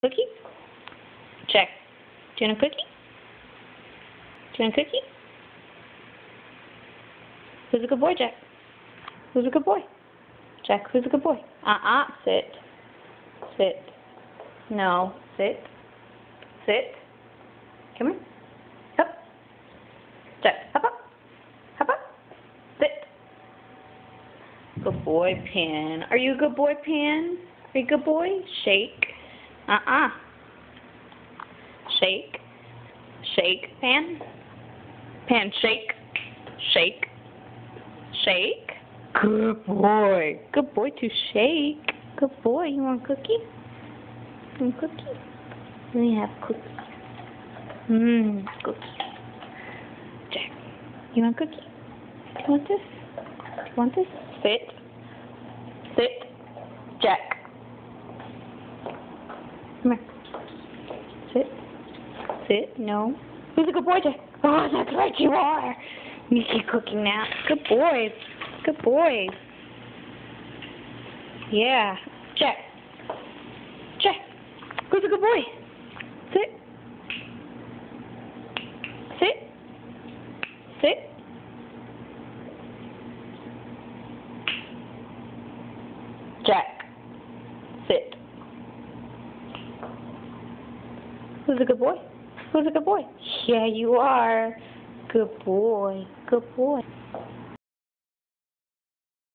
Cookie? Jack, do you want a cookie? Do you want a cookie? Who's a good boy, Jack? Who's a good boy? Jack, who's a good boy? Sit. Sit. No, sit. Sit. Come here. Up. Jack, hop up. Hop up. Sit. Good boy, Pan. Are you a good boy, Pan? Are you a good boy? Shake. Shake. Shake, Pan. Pan, shake. Shake. Shake. Good boy. Good boy to shake. Good boy. You want a cookie? You want a cookie? Let me have a cookie. Cookie. Jack, you want a cookie? You want this? You want this? Sit. Sit. Jack. Come here. Sit. Sit. No. Who's a good boy, Jack? Oh, that's right, you are. You keep cooking now. Good boys. Good boys. Yeah. Jack. Jack. Who's a good boy? Sit. Sit. Sit. Jack. Sit. Who's a good boy? Who's a good boy? Yeah, you are. Good boy. Good boy.